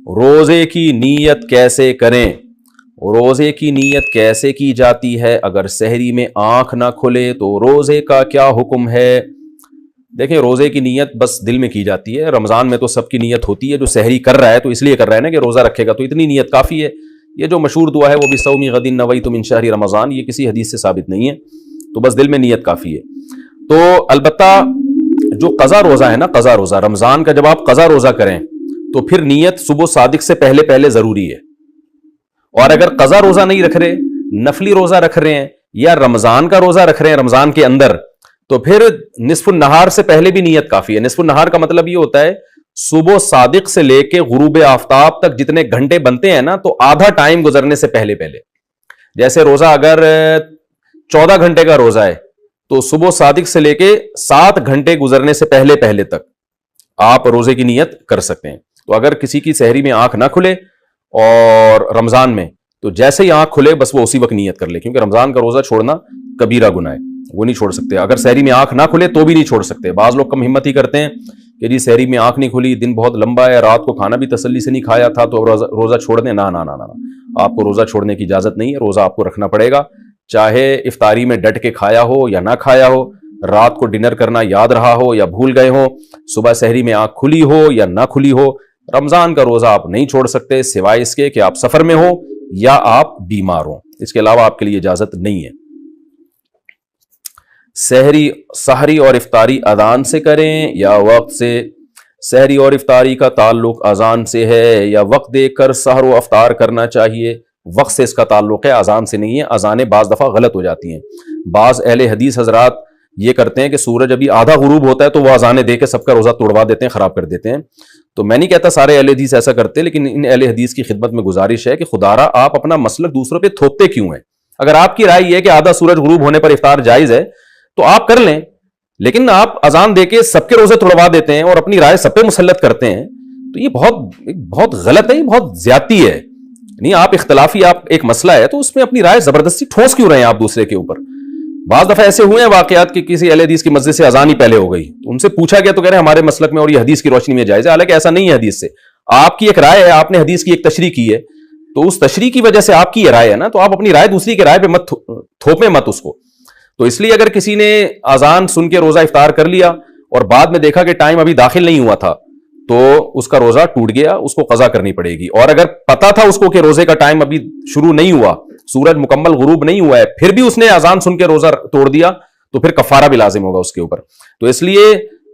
روزے کی نیت کیسے کریں؟ روزے کی نیت کیسے کی جاتی ہے؟ اگر سحری میں آنکھ نہ کھلے تو روزے کا کیا حکم ہے؟ دیکھیں، روزے کی نیت بس دل میں کی جاتی ہے. رمضان میں تو سب کی نیت ہوتی ہے. جو سحری کر رہا ہے تو اس لیے کر رہا ہے نا کہ روزہ رکھے گا، تو اتنی نیت کافی ہے. یہ جو مشہور دعا ہے وہ بھی صومی غد نویت من شہر رمضان، یہ کسی حدیث سے ثابت نہیں ہے، تو بس دل میں نیت کافی ہے. تو البتہ جو قضا روزہ ہے نا، قضا روزہ رمضان کا، جب آپ قضا روزہ کریں تو پھر نیت صبح صادق سے پہلے ضروری ہے. اور اگر قضا روزہ نہیں رکھ رہے، نفلی روزہ رکھ رہے ہیں یا رمضان کا روزہ رکھ رہے ہیں رمضان کے اندر، تو پھر نصف النہار سے پہلے بھی نیت کافی ہے. نصف النہار کا مطلب یہ ہوتا ہے صبح صادق سے لے کے غروب آفتاب تک جتنے گھنٹے بنتے ہیں نا، تو آدھا ٹائم گزرنے سے پہلے. جیسے روزہ اگر 14 گھنٹے کا روزہ ہے تو صبح صادق سے لے کے 7 گھنٹے گزرنے سے پہلے تک آپ روزے کی نیت کر سکتے ہیں. تو اگر کسی کی سحری میں آنکھ نہ کھلے اور رمضان میں، تو جیسے ہی آنکھ کھلے بس وہ اسی وقت نیت کر لے، کیونکہ رمضان کا روزہ چھوڑنا کبیرہ گناہ ہے، وہ نہیں چھوڑ سکتے. اگر سحری میں آنکھ نہ کھلے تو بھی نہیں چھوڑ سکتے. بعض لوگ کم ہمت ہی کرتے ہیں کہ جی سحری میں آنکھ نہیں کھلی، دن بہت لمبا ہے، رات کو کھانا بھی تسلی سے نہیں کھایا تھا تو روزہ چھوڑ دیں. نہ، آپ کو روزہ چھوڑنے کی اجازت نہیں ہے. روزہ آپ کو رکھنا پڑے گا، چاہے افطاری میں ڈٹ کے کھایا ہو یا نہ کھایا ہو، رات کو ڈنر کرنا یاد رہا ہو یا بھول گئے ہو، صبح سحری میں آنکھ کھلی ہو یا نہ کھلی ہو، رمضان کا روزہ آپ نہیں چھوڑ سکتے سوائے اس کے کہ آپ سفر میں ہو یا آپ بیمار ہوں. اس کے علاوہ آپ کے لیے اجازت نہیں ہے. سحری اور افطاری اذان سے کریں یا وقت سے؟ سحری اور افطاری کا تعلق اذان سے ہے یا وقت دیکھ کر سحر و افطار کرنا چاہیے؟ وقت سے اس کا تعلق ہے، اذان سے نہیں ہے. اذانیں بعض دفعہ غلط ہو جاتی ہیں. بعض اہل حدیث حضرات یہ کرتے ہیں کہ سورج ابھی آدھا غروب ہوتا ہے تو وہ اذانیں دے کے سب کا روزہ توڑوا دیتے ہیں، خراب کر دیتے ہیں. تو میں نہیں کہتا سارے اہل حدیث ایسا کرتے، لیکن ان اہل حدیث کی خدمت میں گزارش ہے کہ خدارا آپ اپنا مسلک دوسروں پہ تھوپتے کیوں ہیں؟ اگر آپ کی رائے یہ ہے کہ آدھا سورج غروب ہونے پر افطار جائز ہے تو آپ کر لیں، لیکن آپ اذان دے کے سب کے روزے توڑوا دیتے ہیں اور اپنی رائے سب پہ مسلط کرتے ہیں، تو یہ بہت غلط ہے، یہ بہت زیادتی ہے. نہیں، آپ اختلافی، آپ ایک مسئلہ ہے تو اس میں اپنی رائے زبردستی ٹھوس کیوں رہے ہیں آپ دوسرے کے اوپر؟ بعض دفعہ ایسے ہوئے ہیں واقعات کہ کسی اہل حدیث کی مسجد سے اذان ہی پہلے ہو گئی، ان سے پوچھا گیا تو کہہ رہے ہیں ہمارے مسلک میں اور یہ حدیث کی روشنی میں جائز ہے، حالانکہ ایسا نہیں ہے. حدیث سے آپ کی ایک رائے ہے، آپ نے حدیث کی ایک تشریح کی ہے، تو اس تشریح کی وجہ سے آپ کی یہ رائے ہے نا، تو آپ اپنی رائے دوسری کے رائے پہ مت تھوپیں مت اس کو. تو اس لیے اگر کسی نے اذان سن کے روزہ افطار کر لیا اور بعد میں دیکھا کہ ٹائم ابھی داخل نہیں ہوا تھا تو اس کا روزہ ٹوٹ گیا، اس کو قضا کرنی پڑے گی. اور اگر پتا تھا اس کو کہ روزے کا ٹائم ابھی شروع نہیں ہوا، سورج مکمل غروب نہیں ہوا ہے، پھر بھی اس نے اذان سن کے روزہ توڑ دیا تو پھر کفارہ بھی لازم ہوگا اس کے اوپر. تو اس لیے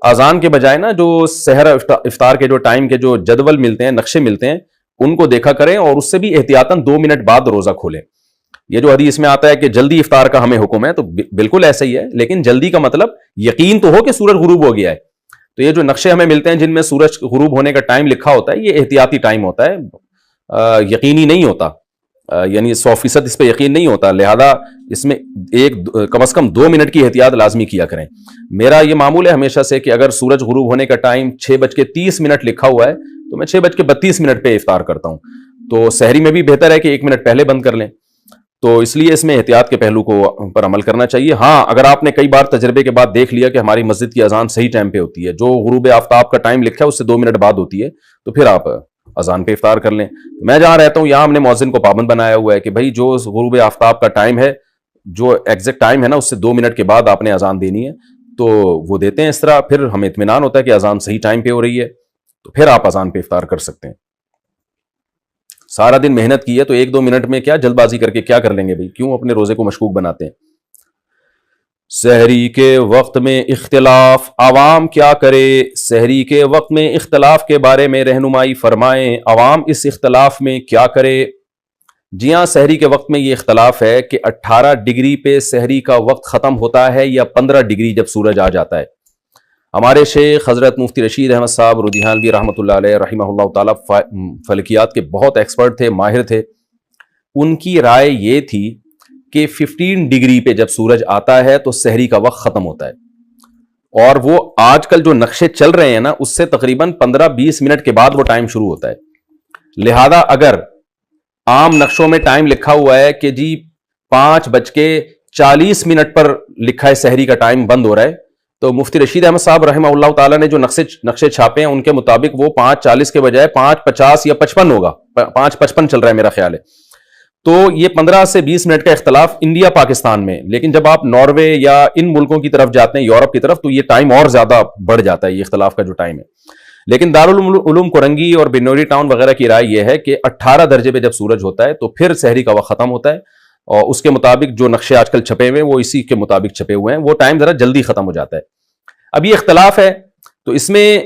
اذان کے بجائے نا جو سحر افطار کے جو ٹائم کے جو جدول ملتے ہیں، نقشے ملتے ہیں، ان کو دیکھا کریں اور اس سے بھی احتیاطاً 2 منٹ بعد روزہ کھولیں. یہ جو حدیث میں آتا ہے کہ جلدی افطار کا ہمیں حکم ہے، تو بالکل ایسا ہی ہے، لیکن جلدی کا مطلب یقین تو ہو کہ سورج غروب ہو گیا ہے. تو یہ جو نقشے ہمیں ملتے ہیں جن میں سورج غروب ہونے کا ٹائم لکھا ہوتا ہے، یہ احتیاطی ٹائم ہوتا ہے، یقینی نہیں ہوتا، یعنی 100% اس پہ یقین نہیں ہوتا. لہذا اس میں کم از کم 2 منٹ کی احتیاط لازمی کیا کریں. میرا یہ معمول ہے ہمیشہ سے کہ اگر سورج غروب ہونے کا ٹائم 6:30 لکھا ہوا ہے تو میں 6:32 پہ افطار کرتا ہوں. تو سحری میں بھی بہتر ہے کہ 1 منٹ پہلے بند کر لیں. تو اس لیے اس میں احتیاط کے پہلو کو پر عمل کرنا چاہیے. ہاں، اگر آپ نے کئی بار تجربے کے بعد دیکھ لیا کہ ہماری مسجد کی اذان صحیح ٹائم پہ ہوتی ہے، جو غروب آفتاب کا ٹائم لکھا ہے اس سے 2 منٹ بعد ہوتی ہے، تو پھر آپ اذان پہ افطار کر لیں. میں جہاں رہتا ہوں یہاں ہم نے مؤذن کو پابند بنایا ہوا ہے کہ بھائی جو غروب آفتاب کا ٹائم ہے، جو ایگزیکٹ ٹائم ہے نا، اس سے 2 منٹ کے بعد آپ نے اذان دینی ہے، تو وہ دیتے ہیں. اس طرح پھر ہمیں اطمینان ہوتا ہے کہ اذان صحیح ٹائم پہ ہو رہی ہے، تو پھر آپ اذان پہ افطار کر سکتے ہیں. سارا دن محنت کی ہے تو 1-2 منٹ میں کیا جلد بازی کر کے کیا کر لیں گے بھائی؟ کیوں اپنے روزے کو مشکوک بناتے ہیں؟ سحری کے وقت میں اختلاف، عوام کیا کرے؟ سحری کے وقت میں اختلاف کے بارے میں رہنمائی فرمائیں. عوام اس اختلاف میں کیا کرے؟ جی ہاں، سحری کے وقت میں یہ اختلاف ہے کہ 18 ڈگری پہ سحری کا وقت ختم ہوتا ہے یا 15 ڈگری جب سورج آ جاتا ہے. ہمارے شیخ حضرت مفتی رشید احمد صاحب رودیہانوی رحمۃ اللہ علیہ رحمہ اللہ تعالیٰ فلکیات کے بہت ایکسپرٹ تھے، ماہر تھے. ان کی رائے یہ تھی کہ 15 ڈگری پہ جب سورج آتا ہے تو سحری کا وقت ختم ہوتا ہے. اور وہ آج کل جو نقشے چل رہے ہیں نا، اس سے تقریباً 15-20 منٹ کے بعد وہ ٹائم شروع ہوتا ہے. لہذا اگر عام نقشوں میں ٹائم لکھا ہوا ہے کہ جی 5:40 پر لکھا ہے سحری کا ٹائم بند ہو رہا ہے، تو مفتی رشید احمد صاحب رحمہ اللہ تعالیٰ نے جو نقشے چھاپے ہیں ان کے مطابق وہ 5:40 کے بجائے 5:50 یا 55 ہوگا, 5:55 چل رہا ہے میرا خیال ہے. تو یہ 15 سے 20 منٹ کا اختلاف انڈیا پاکستان میں. لیکن جب آپ ناروے یا ان ملکوں کی طرف جاتے ہیں, یورپ کی طرف, تو یہ ٹائم اور زیادہ بڑھ جاتا ہے, یہ اختلاف کا جو ٹائم ہے. لیکن دارالعلوم کرنگی اور بنوری ٹاؤن وغیرہ کی رائے یہ ہے کہ 18 درجے پہ جب سورج ہوتا ہے تو پھر سحری کا وقت ختم ہوتا ہے, اور اس کے مطابق جو نقشے آج کل چھپے ہوئے ہیں وہ اسی کے مطابق چھپے ہوئے ہیں, وہ ٹائم ذرا جلدی ختم ہو جاتا ہے. اب یہ اختلاف ہے, تو اس میں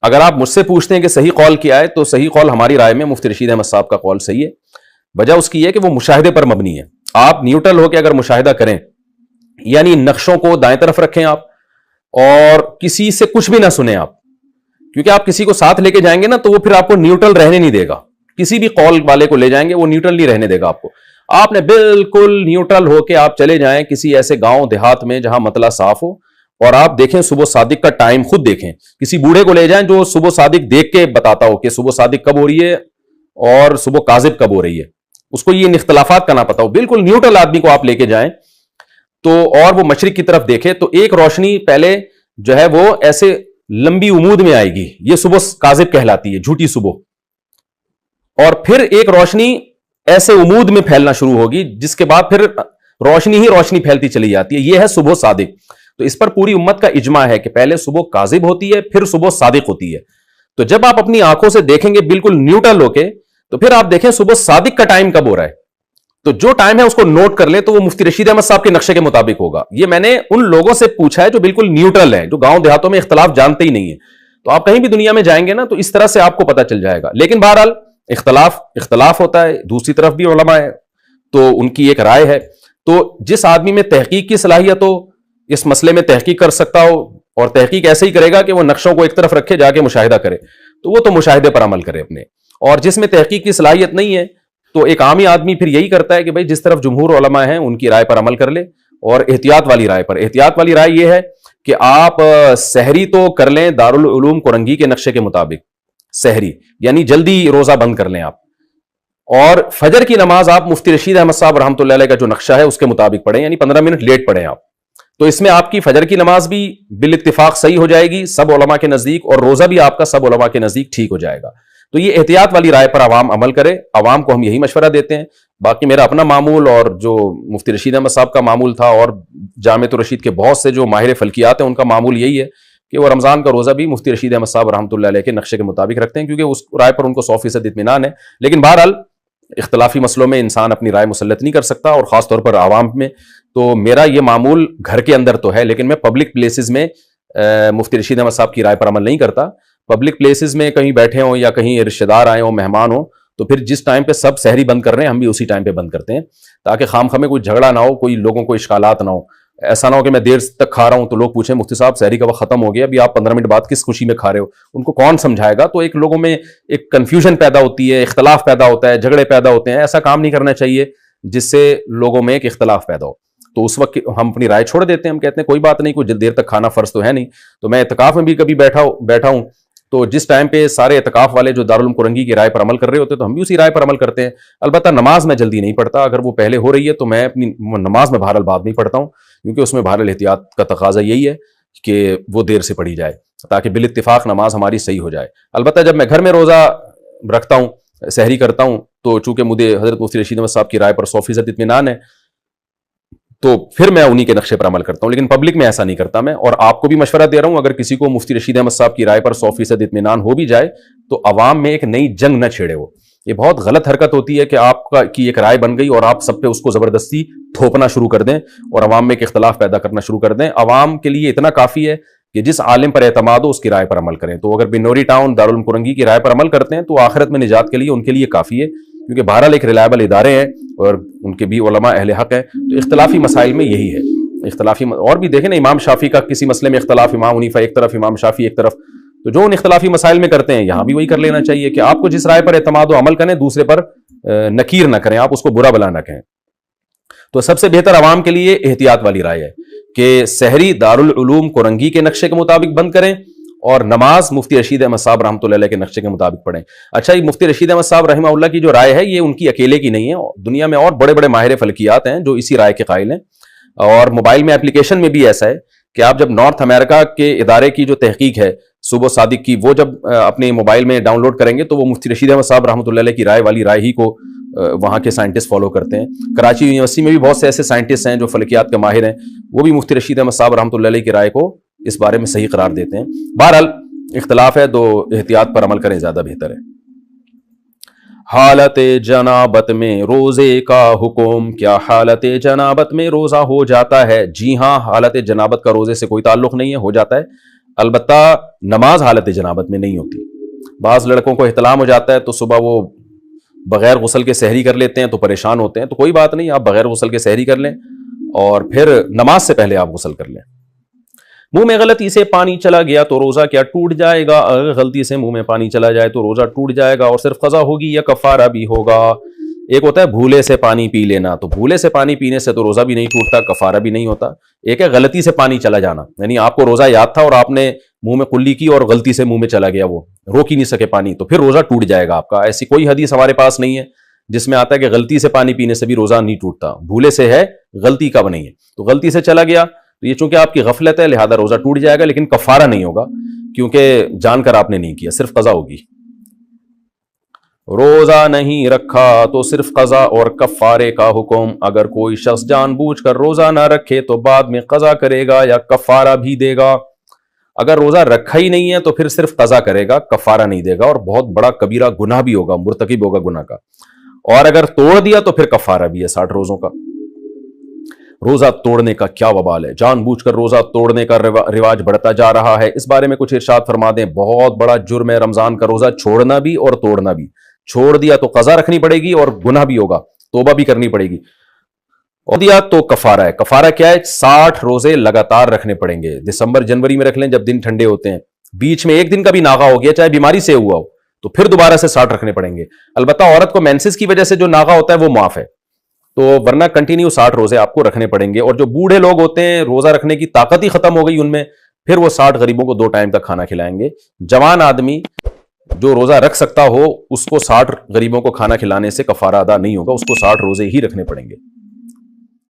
اگر آپ مجھ سے پوچھتے ہیں کہ صحیح قول کیا ہے, تو صحیح قول ہماری رائے میں مفتی رشید احمد صاحب کا قول صحیح ہے. وجہ اس کی ہے کہ وہ مشاہدے پر مبنی ہے. آپ نیوٹرل ہو کے اگر مشاہدہ کریں, یعنی نقشوں کو دائیں طرف رکھیں آپ, اور کسی سے کچھ بھی نہ سنیں آپ, کیونکہ آپ کسی کو ساتھ لے کے جائیں گے نا تو وہ پھر آپ کو نیوٹرل رہنے نہیں دے گا. کسی بھی قول والے کو لے جائیں گے وہ نیوٹرل نہیں رہنے دے گا آپ کو. آپ نے بالکل نیوٹرل ہو کے آپ چلے جائیں کسی ایسے گاؤں دیہات میں جہاں مطلع صاف ہو, اور آپ دیکھیں صبح صادق کا ٹائم خود دیکھیں. کسی بوڑھے کو لے جائیں جو صبح صادق دیکھ کے بتاتا ہو کہ صبح صادق کب ہو رہی ہے اور صبح کاذب کب ہو رہی ہے, اس کو یہ اختلافات کا نہ پتا ہو. بالکل نیوٹرل آدمی کو آپ لے کے جائیں تو, اور وہ مشرق کی طرف دیکھے, تو ایک روشنی پہلے جو ہے وہ ایسے لمبی امود میں آئے گی, یہ صبح کاذب کہلاتی ہے, جھوٹی صبح. اور پھر ایک روشنی ایسے امود میں پھیلنا شروع ہوگی جس کے بعد پھر روشنی ہی روشنی پھیلتی چلی جاتی ہے, یہ ہے صبح صادق. تو اس پر پوری امت کا اجماع ہے کہ پہلے صبح کاذب ہوتی ہے پھر صبح صادق ہوتی ہے. تو جب آپ اپنی آنکھوں سے دیکھیں گے بالکل نیوٹرل ہو کے, تو پھر آپ دیکھیں صبح صادق کا ٹائم کب ہو رہا ہے. تو جو ٹائم ہے اس کو نوٹ کر لیں, تو وہ مفتی رشید احمد صاحب کے نقشے کے مطابق ہوگا. یہ میں نے ان لوگوں سے پوچھا ہے جو بالکل نیوٹرل ہیں, جو گاؤں دیہاتوں میں اختلاف جانتے ہی نہیں ہیں. تو آپ کہیں بھی دنیا میں جائیں گے نا تو اس طرح سے آپ کو پتا چل جائے گا. لیکن بہرحال اختلاف ہوتا ہے. دوسری طرف بھی علماء ہے تو ان کی ایک رائے ہے. تو جس آدمی میں تحقیق کی صلاحیت ہو, اس مسئلے میں تحقیق کر سکتا ہو, اور تحقیق ایسے ہی کرے گا کہ وہ نقشوں کو ایک طرف رکھے جا کے مشاہدہ کرے, تو وہ تو مشاہدے پر عمل کرے اپنے. اور جس میں تحقیق کی صلاحیت نہیں ہے تو ایک عامی آدمی پھر یہی کرتا ہے کہ بھئی جس طرف جمہور علماء ہیں ان کی رائے پر عمل کر لے, اور احتیاط والی رائے پر. احتیاط والی رائے یہ ہے کہ آپ سحری تو کر لیں دارالعلوم کرنگی کے نقشے کے مطابق, سحری یعنی جلدی روزہ بند کر لیں آپ, اور فجر کی نماز آپ مفتی رشید احمد صاحب رحمۃ اللہ علیہ کا جو نقشہ ہے اس کے مطابق پڑھیں, یعنی 15 منٹ لیٹ پڑھیں آپ. تو اس میں آپ کی فجر کی نماز بھی بالاتفاق صحیح ہو جائے گی سب علماء کے نزدیک, اور روزہ بھی آپ کا سب علماء کے نزدیک ٹھیک ہو جائے گا. تو یہ احتیاط والی رائے پر عوام عمل کرے. عوام کو ہم یہی مشورہ دیتے ہیں. باقی میرا اپنا معمول اور جو مفتی رشید احمد صاحب کا معمول تھا, اور جامعۃ الرشید کے بہت سے جو ماہر فلکیات ہیں ان کا معمول یہی ہے کہ وہ رمضان کا روزہ بھی مفتی رشید احمد صاحب رحمۃ اللہ علیہ کے نقشے کے مطابق رکھتے ہیں, کیونکہ اس رائے پر ان کو 100% اطمینان ہے. لیکن بہرحال اختلافی مسئلوں میں انسان اپنی رائے مسلط نہیں کر سکتا, اور خاص طور پر عوام میں. تو میرا یہ معمول گھر کے اندر تو ہے, لیکن میں پبلک پلیسز میں مفتی رشید احمد صاحب کی رائے پر عمل نہیں کرتا. پبلک پلیسز میں کہیں بیٹھے ہوں یا کہیں رشتہ دار آئے ہوں, مہمان ہوں, تو پھر جس ٹائم پہ سب سحری بند کر رہے ہیں ہم بھی اسی ٹائم پہ بند کرتے ہیں, تاکہ خام خامے کوئی جھگڑا نہ ہو, کوئی لوگوں کو اشکالات نہ ہو. ایسا نہ ہو کہ میں دیر تک کھا رہا ہوں تو لوگ پوچھیں مفتی صاحب سحری کا وقت ختم ہو گیا, ابھی آپ 15 منٹ بعد کس خوشی میں کھا رہے ہو, ان کو کون سمجھائے گا. تو ایک لوگوں میں ایک کنفیوژن پیدا ہوتی ہے, اختلاف پیدا ہوتا ہے, جھگڑے پیدا ہوتے ہیں. ایسا کام نہیں کرنا چاہیے جس سے لوگوں میں ایک اختلاف پیدا ہو. تو اس وقت ہم اپنی رائے چھوڑ دیتے ہیں, ہم کہتے ہیں کوئی بات نہیں, کوئی دیر تک کھانا فرض تو ہے نہیں. تو میں اعتکاف میں بھی کبھی بیٹھا ہوں, تو جس ٹائم پہ سارے اعتکاف والے جو دارالعلوم کرنگی کی رائے پر عمل کر رہے ہوتے ہیں تو ہم بھی اسی رائے پر عمل کرتے ہیں. البتہ نماز میں جلدی نہیں پڑھتا, اگر وہ پہلے ہو رہی ہے تو میں اپنی نماز میں بہرحال بعد نہیں پڑھتا ہوں, کیونکہ اس میں بہرحال احتیاط کا تقاضا یہی ہے کہ وہ دیر سے پڑھی جائے تاکہ بالاتفاق نماز ہماری صحیح ہو جائے. البتہ جب میں گھر میں روزہ رکھتا ہوں, سحری کرتا ہوں, تو چونکہ مجھے حضرت مفتی رشید احمد صاحب کی رائے پر 100% اطمینان ہے, تو پھر میں انہی کے نقشے پر عمل کرتا ہوں. لیکن پبلک میں ایسا نہیں کرتا میں, اور آپ کو بھی مشورہ دے رہا ہوں, اگر کسی کو مفتی رشید احمد صاحب کی رائے پر 100% اطمینان ہو بھی جائے تو عوام میں ایک نئی جنگ نہ چھیڑے. وہ یہ بہت غلط حرکت ہوتی ہے کہ آپ کی ایک رائے بن گئی اور آپ سب پہ اس کو زبردستی تھوپنا شروع کر دیں اور عوام میں ایک اختلاف پیدا کرنا شروع کر دیں. عوام کے لیے اتنا کافی ہے کہ جس عالم پر اعتماد ہو اس کی رائے پر عمل کریں. تو اگر بنوری ٹاؤن دارالعلوم کرنگی کی رائے پر عمل کرتے ہیں تو آخرت میں نجات کے لیے ان کے لیے کافی ہے, کیونکہ بہرحال ایک ریلائبل ادارے ہیں اور ان کے بھی علماء اہل حق ہیں. تو اختلافی مسائل میں یہی ہے. اختلافی اور بھی دیکھیں نا, امام شافعی کا کسی مسئلے میں اختلاف, امام حنیفہ ایک طرف, امام شافعی ایک طرف. تو جو ان اختلافی مسائل میں کرتے ہیں یہاں بھی وہی کر لینا چاہیے کہ آپ کو جس رائے پر اعتماد و عمل کریں دوسرے پر نکیر نہ کریں, آپ اس کو برا بلا نہ کہیں. تو سب سے بہتر عوام کے لیے احتیاط والی رائے ہے کہ سحری دارالعلوم کرنگی کے نقشے کے مطابق بند کریں اور نماز مفتی رشید احمد صاحب رحمۃ اللہ علیہ کے نقشے کے مطابق پڑھیں. اچھا, یہ مفتی رشید احمد صاحب رحمہ اللہ کی جو رائے ہے یہ ان کی اکیلے کی نہیں ہے, دنیا میں اور بڑے بڑے ماہر فلکیات ہیں جو اسی رائے کے قائل ہیں. اور موبائل میں اپلیکیشن میں بھی ایسا ہے کہ آپ جب نارتھ امریکہ کے ادارے کی جو تحقیق ہے صبح صادق کی، وہ جب اپنے موبائل میں ڈاؤن لوڈ کریں گے تو وہ مفتی رشید احمد صاحب رحمۃ اللہ علیہ کی رائے والی رائے ہی کو وہاں کے سائنٹسٹ فالو کرتے ہیں. کراچی یونیورسٹی میں بھی بہت سے ایسے سائنٹسٹ ہیں جو فلکیات کے ماہر ہیں، وہ بھی مفتی رشید احمد صاحب رحمۃ اللہ علیہ کی رائے کو اس بارے میں صحیح قرار دیتے ہیں. بہرحال اختلاف ہے تو احتیاط پر عمل کریں، زیادہ بہتر ہے. حالت جنابت میں روزے کا حکم، کیا حالت جنابت میں روزہ ہو جاتا ہے؟ جی ہاں، حالت جنابت کا روزے سے کوئی تعلق نہیں ہے، ہو جاتا ہے. البتہ نماز حالت جنابت میں نہیں ہوتی. بعض لڑکوں کو احتلام ہو جاتا ہے تو صبح وہ بغیر غسل کے سحری کر لیتے ہیں تو پریشان ہوتے ہیں، تو کوئی بات نہیں، آپ بغیر غسل کے سحری کر لیں اور پھر نماز سے پہلے آپ غسل کر لیں. منہ میں غلطی سے پانی چلا گیا تو روزہ کیا ٹوٹ جائے گا؟ اگر غلطی سے منہ میں پانی چلا جائے تو روزہ ٹوٹ جائے گا اور صرف قضا ہوگی یا کفارہ بھی ہوگا؟ ایک ہوتا ہے بھولے سے پانی پی لینا، تو بھولے سے پانی پینے سے تو روزہ بھی نہیں ٹوٹتا، کفارہ بھی نہیں ہوتا. ایک ہے غلطی سے پانی چلا جانا، یعنی آپ کو روزہ یاد تھا اور آپ نے منہ میں کلی کی اور غلطی سے منہ میں چلا گیا، وہ روک ہی نہیں سکے پانی، تو پھر روزہ ٹوٹ جائے گا آپ کا. ایسی کوئی حدیث ہمارے پاس نہیں ہے جس میں آتا ہے کہ غلطی سے پانی پینے سے بھی روزہ نہیں ٹوٹتا. بھولے سے ہے، غلطی کا نہیں ہے. تو غلطی سے چلا گیا تو یہ چونکہ آپ کی غفلت ہے لہذا روزہ ٹوٹ جائے گا، لیکن کفارہ نہیں ہوگا کیونکہ جان کر آپ نے نہیں کیا، صرف قضا ہوگی. روزہ نہیں رکھا تو صرف قضا اور کفارے کا حکم. اگر کوئی شخص جان بوجھ کر روزہ نہ رکھے تو بعد میں قضا کرے گا یا کفارہ بھی دے گا؟ اگر روزہ رکھا ہی نہیں ہے تو پھر صرف قضا کرے گا، کفارہ نہیں دے گا، اور بہت بڑا کبیرہ گناہ بھی ہوگا، مرتکب ہوگا گناہ کا. اور اگر توڑ دیا تو پھر کفارہ بھی ہے 60 روزوں کا. روزہ توڑنے کا کیا وبال ہے؟ جان بوجھ کر روزہ توڑنے کا رواج بڑھتا جا رہا ہے، اس بارے میں کچھ ارشاد فرما دیں. بہت بڑا جرم ہے رمضان کا روزہ چھوڑنا بھی اور توڑنا بھی. چھوڑ دیا تو قضا رکھنی پڑے گی اور گناہ بھی ہوگا، توبہ بھی کرنی پڑے گی. اور دیا تو کفارہ ہے. کفارہ کیا ہے؟ 60 روزے لگاتار رکھنے پڑیں گے. دسمبر جنوری میں رکھ لیں جب دن ٹھنڈے ہوتے ہیں، بیچ میں ایک دن کا بھی ناغہ ہو گیا چاہے بیماری سے ہوا ہو تو پھر دوبارہ سے 60 رکھنے پڑیں گے. البتہ عورت کو مینسز کی وجہ سے جو ناغہ ہوتا ہے وہ معاف ہے، تو ورنہ کنٹینیو 60 روزے آپ کو رکھنے پڑیں گے. اور جو بوڑھے لوگ ہوتے ہیں روزہ رکھنے کی طاقت ہی ختم ہو گئی ان میں، پھر وہ 60 غریبوں کو 2 ٹائم تک کھانا کھلائیں گے. جوان آدمی جو روزہ رکھ سکتا ہو اس کو 60 غریبوں کو کھانا کھلانے سے کفارہ ادا نہیں ہوگا، اس کو 60 روزے ہی رکھنے پڑیں گے.